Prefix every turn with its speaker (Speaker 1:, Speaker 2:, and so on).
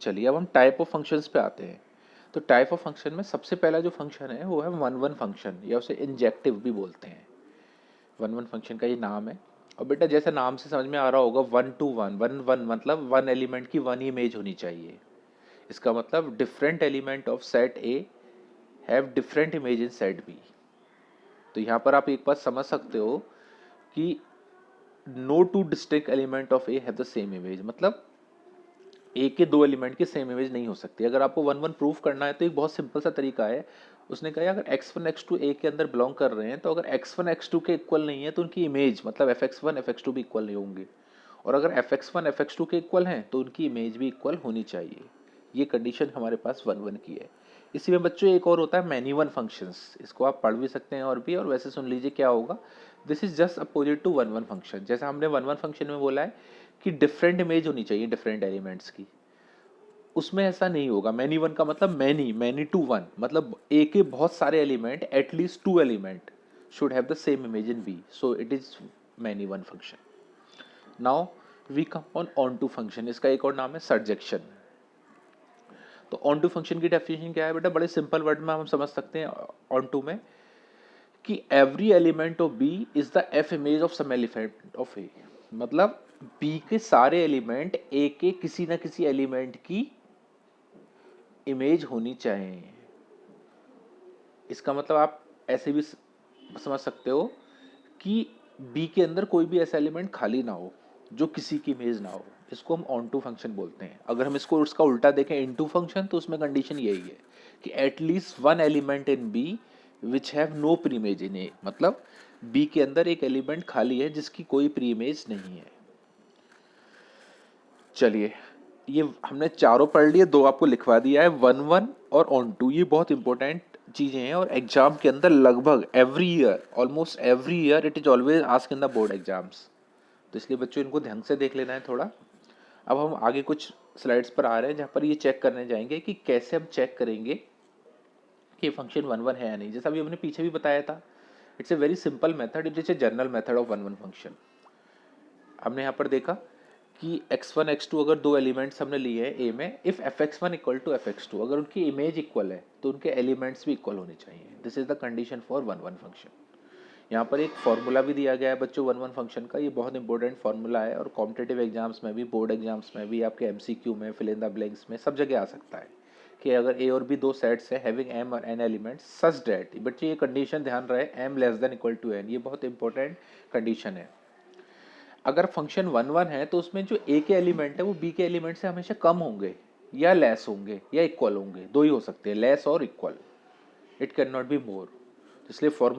Speaker 1: चलिए अब हम टाइप ऑफ फंक्शंस पे आते हैं। तो टाइप ऑफ फंक्शन में सबसे पहला जो फंक्शन है वो है वन वन फंक्शन, या उसे इंजेक्टिव भी बोलते हैं। वन वन फंक्शन का ये नाम है। और बेटा जैसे नाम से समझ में आ रहा होगा, one two one, one one मतलब वन एलिमेंट की वन इमेज होनी चाहिए। इसका मतलब different element of set A have different image in set B. तो यहाँ पर आप एक बात समझ सकते हो कि no two distinct element of A have the same image, मतलब ए के दो एलिमेंट की सेम इमेज नहीं हो सकती। अगर आपको वन वन प्रूफ करना है तो एक बहुत सिंपल सा तरीका है। उसने कहा अगर x1 x2 ए के अंदर बिलोंग कर रहे हैं, तो अगर x1 x2 के इक्वल नहीं है तो उनकी इमेज मतलब fx1 fx2 भी इक्वल नहीं होंगे। और अगर fx1 fx2 के इक्वल हैं तो उनकी इमेज भी इक्वल होनी चाहिए। ये कंडीशन हमारे पास वन वन की है। इसी में बच्चों एक और होता है मैनी वन फंक्शंस। इसको आप पढ़ भी सकते हैं और भी, और वैसे सुन लीजिए क्या होगा। This is just opposite to one one function. जैसा हमने वन वन फंक्शन में बोला है कि डिफरेंट इमेज होनी चाहिए डिफरेंट एलिमेंट्स की, उसमें ऐसा नहीं होगा। मैनी वन का मतलब मैनी मैनी टू वन, मतलब ए के बहुत सारे element, at least two element should have the same image in B, so it is many one function. Now we come onto function. इसका एक और नाम है सर्जेक्शन। तो ऑन टू फंक्शन की डेफिनेशन क्या है बेटा? बड़े सिंपल वर्ड में हम समझ सकते हैं ऑन टू में कि every element of B is the f image of some element of A. मतलब बी के सारे एलिमेंट ए के किसी ना किसी एलिमेंट की इमेज होनी चाहिए। इसका मतलब आप ऐसे भी समझ सकते हो कि बी के अंदर कोई भी ऐसा एलिमेंट खाली ना हो जो किसी की इमेज ना हो। इसको हम ऑन टू फंक्शन बोलते हैं। अगर हम इसको उसका उल्टा देखें इनटू फंक्शन, तो उसमें कंडीशन यही है कि at least one element in B which have no pre image in A, मतलब बी के अंदर एक एलिमेंट खाली है जिसकी कोई प्री इमेज नहीं है। चलिए ये हमने चारों पढ़ लिए, दो आपको लिखवा दिया है, वन वन और ऑन टू। ये बहुत इंपॉर्टेंट चीज़ें हैं और एग्जाम के अंदर लगभग every year, almost every year it is always ask in the board exams. तो इसलिए बच्चों इनको ध्यान से देख लेना है थोड़ा। अब हम आगे कुछ स्लाइड्स पर आ रहे हैं जहाँ पर ये चेक करने जाएंगे कि कैसे हम चेक करेंगे कि ये फंक्शन वन वन है या नहीं। जैसा अभी हमने पीछे भी बताया था, it's a very simple method, it is a general method of one one function. हमने यहाँ पर देखा कि x1 x2 अगर दो एलिमेंट्स हमने लिए हैं ए में, if fx1 equal to fx2, अगर उनकी इमेज इक्वल है तो उनके एलिमेंट्स भी इक्वल होने चाहिए। This is the condition for one one function. यहाँ पर एक फॉर्मूला भी दिया गया है बच्चों वन वन फंक्शन का। ये बहुत इंपॉर्टेंट फॉर्मूला है और कॉम्पिटेटिव एग्जाम्स में भी, बोर्ड एग्जाम्स में भी, आपके एमसीक्यू में, फिल इन द ब्लैंक्स में, सब जगह आ सकता है कि अगर ए और बी दो सेट्स है हैविंग एम और एन एलिमेंट्स सच दैट, बच्चे ये कंडीशन ध्यान रहे, M less than equal to N. ये बहुत इंपॉर्टेंट कंडीशन है। अगर फंक्शन वन वन है तो उसमें जो ए के एलिमेंट है वो बी के एलिमेंट से हमेशा कम होंगे या लेस होंगे या इक्वल होंगे, दो ही हो सकते हैं, लेस और equal. It can not be more. इसलिए फॉर्मूला